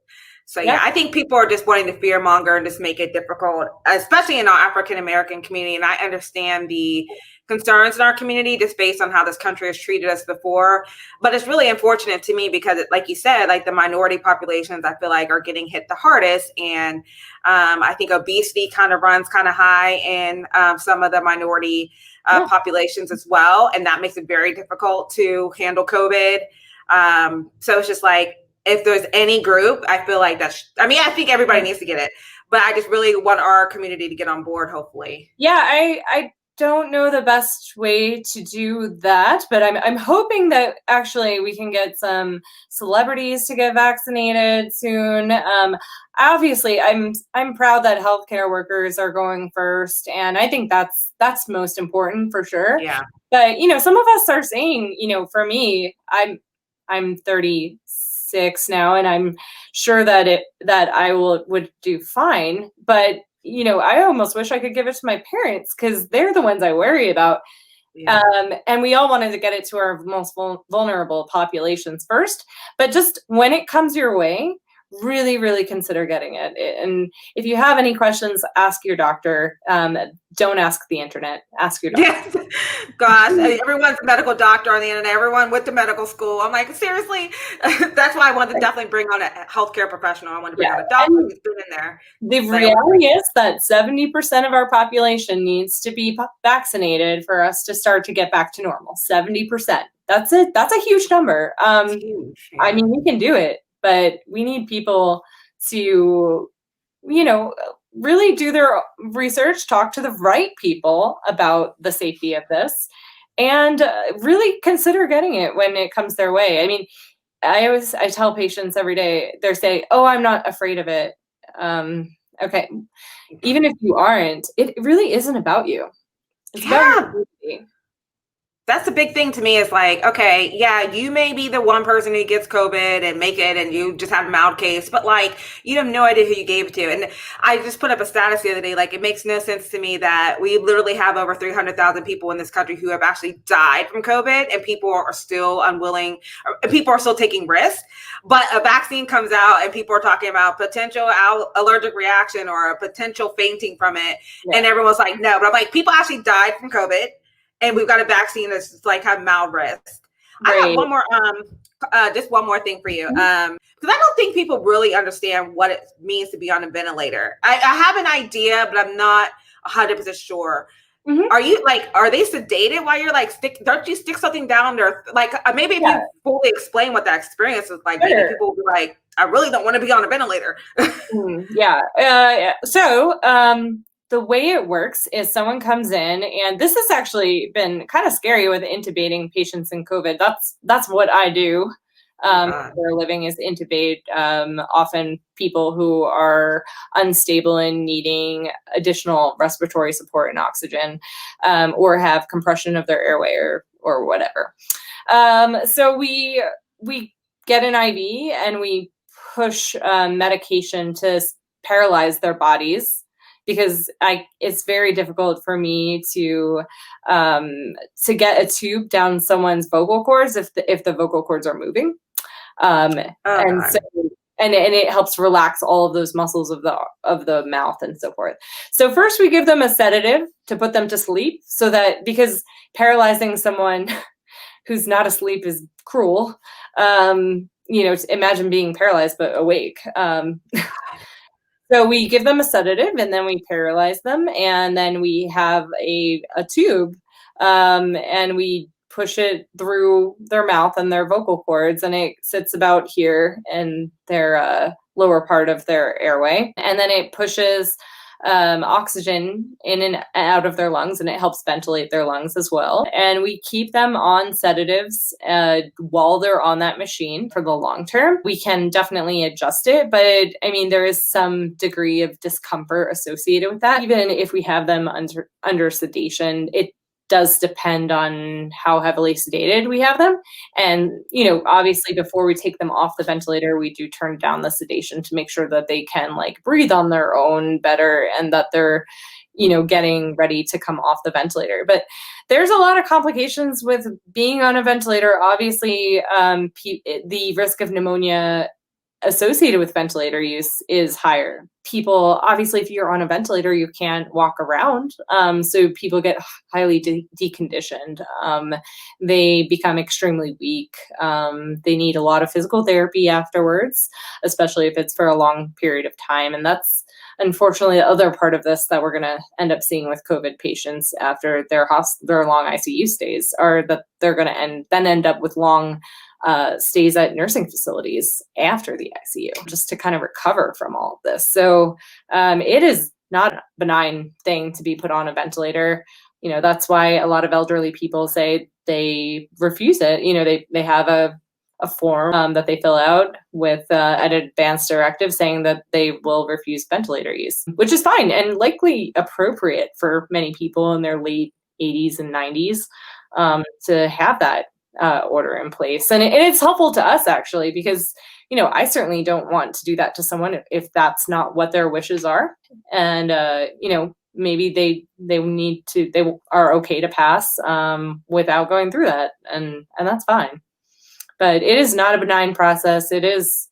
So yeah, I think people are just wanting to fear monger and just make it difficult, especially in our African American community. And I understand the concerns in our community just based on how this country has treated us before. But it's really unfortunate to me because, like you said, like the minority populations, I feel like are getting hit the hardest. And I think obesity kind of runs kind of high in some of the minority populations as well. And that makes it very difficult to handle COVID. So it's just like, if there's any group, I feel like I think everybody needs to get it, but I just really want our community to get on board, hopefully. Yeah, don't know the best way to do that, but I'm hoping that actually we can get some celebrities to get vaccinated soon. Obviously, I'm proud that healthcare workers are going first, and I think that's most important for sure. Yeah. But some of us are saying, for me, I'm 36 now, and I'm sure that I would do fine, but I almost wish I could give it to my parents because they're the ones I worry about. Yeah. And we all wanted to get it to our most vulnerable populations first. But just when it comes your way, really, really consider getting it. And if you have any questions, ask your doctor. Don't ask the internet. Ask your doctor. Yes. Gosh, everyone's a medical doctor on the internet. Everyone went to medical school. I'm like, seriously? That's why I wanted to definitely bring on a healthcare professional. I wanted to bring on a doctor who's been in there. The reality is that 70% of our population needs to be vaccinated for us to start to get back to normal. 70%. That's it. That's a huge number. It's huge. Yeah. I mean, we can do it, but we need people to, really do their research, talk to the right people about the safety of this, and really consider getting it when it comes their way. I mean, I tell patients every day, they're saying, "Oh, I'm not afraid of it." Okay, even if you aren't, it really isn't about you. It's about your safety. That's the big thing to me is like, okay, yeah, you may be the one person who gets COVID and make it and you just have a mild case, but like, you have no idea who you gave it to. And I just put up a status the other day, like it makes no sense to me that we literally have over 300,000 people in this country who have actually died from COVID and people are still unwilling, or people are still taking risks, but a vaccine comes out and people are talking about potential allergic reaction or a potential fainting from it. Yeah. And everyone's like, no, but I'm like, people actually died from COVID. And we've got a vaccine that's just like have mild risk. Right. I have one more, just one more thing for you. Because I don't think people really understand what it means to be on a ventilator. I have an idea, but I'm not 100% sure. Mm-hmm. Are they sedated while you're like, don't you stick something down there? Like maybe if you fully explain what that experience is like, maybe people will be like, I really don't want to be on a ventilator. So, the way it works is someone comes in, and this has actually been kind of scary with intubating patients in COVID. That's what I do for a living is intubate often people who are unstable and needing additional respiratory support and oxygen or have compression of their airway or whatever. So we get an IV and we push medication to paralyze their bodies, because it's very difficult for me to get a tube down someone's vocal cords if the vocal cords are moving, and it helps relax all of those muscles of the mouth and so forth. So first we give them a sedative to put them to sleep, so that because paralyzing someone who's not asleep is cruel. Imagine being paralyzed but awake. So we give them a sedative and then we paralyze them, and then we have a tube and we push it through their mouth and their vocal cords, and it sits about here in their lower part of their airway, and then it pushes oxygen in and out of their lungs, and it helps ventilate their lungs as well. And we keep them on sedatives while they're on that machine for the long term. We can definitely adjust it, but there is some degree of discomfort associated with that. Even if we have them under sedation, it does depend on how heavily sedated we have them. And, obviously before we take them off the ventilator, we do turn down the sedation to make sure that they can breathe on their own better and that they're, getting ready to come off the ventilator. But there's a lot of complications with being on a ventilator. Obviously, the risk of pneumonia associated with ventilator use is higher. People, obviously, if you're on a ventilator, you can't walk around. So people get highly deconditioned. They become extremely weak. They need a lot of physical therapy afterwards, especially if it's for a long period of time. And that's unfortunately the other part of this that we're going to end up seeing with COVID patients after their long ICU stays, are that they're going to end up with long stays at nursing facilities after the ICU, just to kind of recover from all of this. So it is not a benign thing to be put on a ventilator. that's why a lot of elderly people say they refuse it. They have a form that they fill out with an advance directive saying that they will refuse ventilator use, which is fine and likely appropriate for many people in their late 80s and 90s to have that order in place. And it's helpful to us, actually, because, I certainly don't want to do that to someone if that's not what their wishes are. And, maybe they are okay to pass without going through that. And that's fine. But it is not a benign process. It is,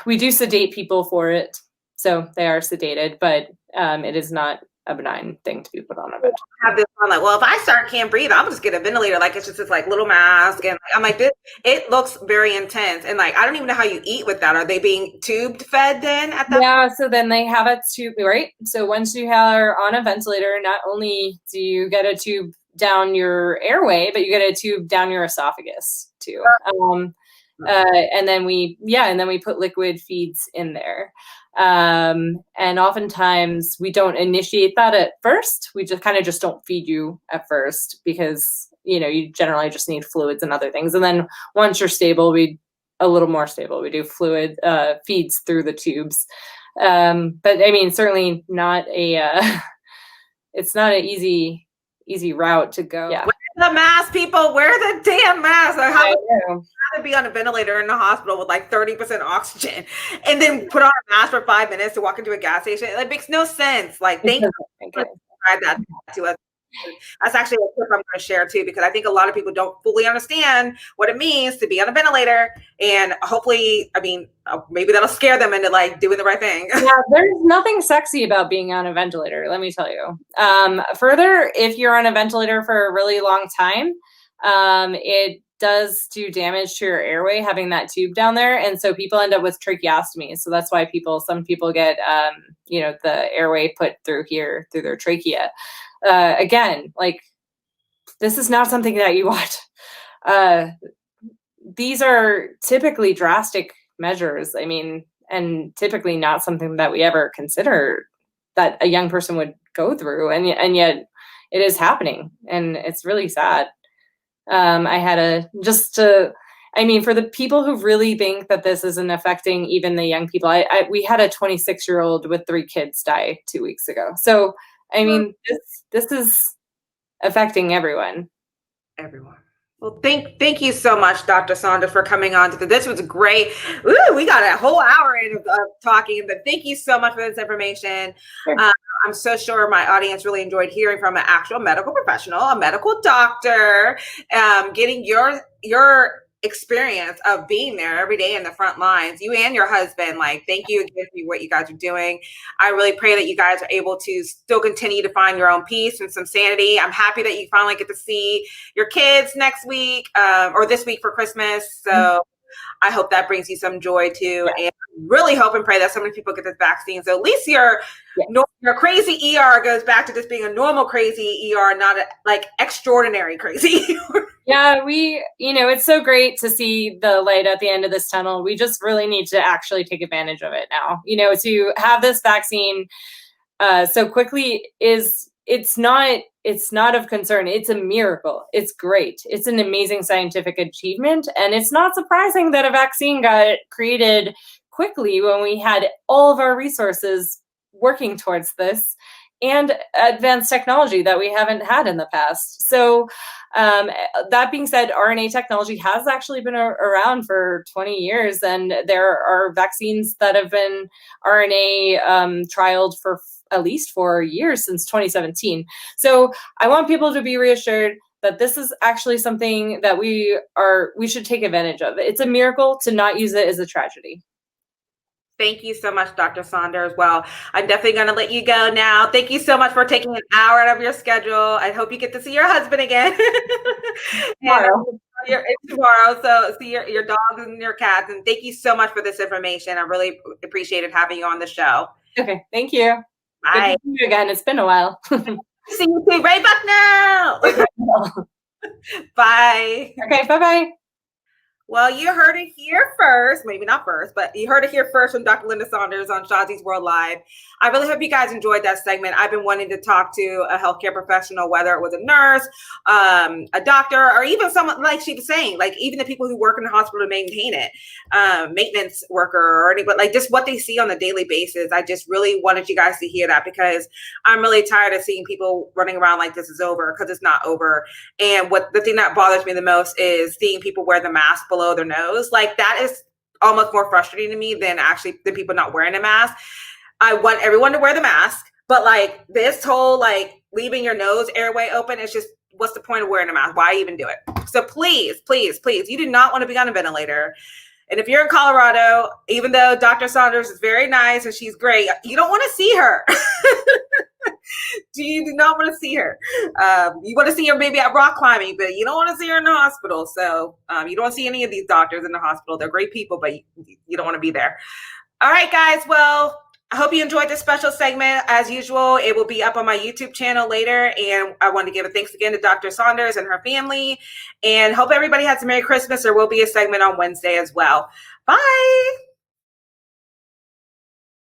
we do sedate people for it. So they are sedated, but it is not a benign thing to be put on a ventilator. Have this on, like, well, if I can't breathe, I'm just get a ventilator. Like, it's just this like little mask, and I'm like, it looks very intense, and like I don't even know how you eat with that. Are they being tube fed then at that? Yeah, so then they have a tube, right? So once you are on a ventilator, not only do you get a tube down your airway, but you get a tube down your esophagus too. And then we put liquid feeds in there. And oftentimes we don't initiate that at first. We just don't feed you at first because, you generally just need fluids and other things. And then once you're stable, a little more stable, we do fluid feeds through the tubes. But I mean, certainly not it's not an easy route to go. Yeah. Wear the mask, people. Wear the damn mask. Like, how would you rather be on a ventilator in the hospital with like 30% oxygen and then put on a mask for 5 minutes to walk into a gas station? It makes no sense. Like, thank you for that to us. That's actually a tip I'm going to share too, because I think a lot of people don't fully understand what it means to be on a ventilator, and hopefully, I mean, maybe that'll scare them into like doing the right thing. Yeah, there's nothing sexy about being on a ventilator, let me tell you. Further, if you're on a ventilator for a really long time, it does do damage to your airway having that tube down there, and so people end up with tracheostomy. So that's why some people get the airway put through their trachea. Again, like, this is not something that you want. These are typically drastic measures. I mean, and typically not something that we ever consider that a young person would go through. And yet it is happening, and it's really sad. For the people who really think that this isn't affecting even the young people, we had a 26-year-old with 3 kids die 2 weeks ago. So, I mean, this is affecting everyone. Everyone. Well, thank you so much, Dr. Saunders, for coming on. This was great. Ooh, we got a whole hour in of talking, but thank you so much for this information. Sure. I'm so sure my audience really enjoyed hearing from an actual medical professional, a medical doctor, getting your experience of being there every day in the front lines, you and your husband. Like, thank you again for what you guys are doing. I really pray that you guys are able to still continue to find your own peace and some sanity. I'm happy that you finally get to see your kids next week or this week for Christmas. So I hope that brings you some joy too. Yeah. And really hope and pray that so many people get this vaccine. So at least your crazy ER goes back to just being a normal crazy ER, not like extraordinary crazy. Yeah, it's so great to see the light at the end of this tunnel. We just really need to actually take advantage of it now. To have this vaccine so quickly it's not of concern. It's a miracle. It's great. It's an amazing scientific achievement. And it's not surprising that a vaccine got created quickly when we had all of our resources working towards this and advanced technology that we haven't had in the past. So that being said, RNA technology has actually been around for 20 years, and there are vaccines that have been RNA trialed for at least 4 years since 2017. So I want people to be reassured that this is actually something that we should take advantage of. It's a miracle. To not use it is a tragedy. Thank you so much, Dr. Saunders. Well, I'm definitely going to let you go now. Thank you so much for taking an hour out of your schedule. I hope you get to see your husband again. Tomorrow. So see your dogs and your cats. And thank you so much for this information. I really appreciated having you on the show. Okay. Thank you. Bye. Good to see you again. It's been a while. See you too. Right back now. Bye. Okay. Bye-bye. Well, you heard it here first. Maybe not first, but you heard it here first from Dr. Linda Saunders on Shasie's World Live. I really hope you guys enjoyed that segment. I've been wanting to talk to a healthcare professional, whether it was a nurse, a doctor, or even someone like she was saying, like even the people who work in the hospital to maintain it, maintenance worker or anybody, like just what they see on a daily basis. I just really wanted you guys to hear that because I'm really tired of seeing people running around like this is over, because it's not over. And what the thing that bothers me the most is seeing people wear the mask below their nose. Like that is almost more frustrating to me than people not wearing a mask. I want everyone to wear the mask, but like this whole like leaving your nose airway open, it's just, what's the point of wearing a mask? Why even do it? So please, please, please, you do not want to be on a ventilator. And if you're in Colorado, even though Dr. Saunders is very nice and she's great, you don't want to see her. You do not want to see her. You want to see her maybe at rock climbing, but you don't want to see her in the hospital. So you don't see any of these doctors in the hospital. They're great people, but you don't want to be there. All right, guys. Well, I hope you enjoyed this special segment. As usual, it will be up on my YouTube channel later. And I want to give a thanks again to Dr. Saunders and her family. And hope everybody has a Merry Christmas. There will be a segment on Wednesday as well. Bye.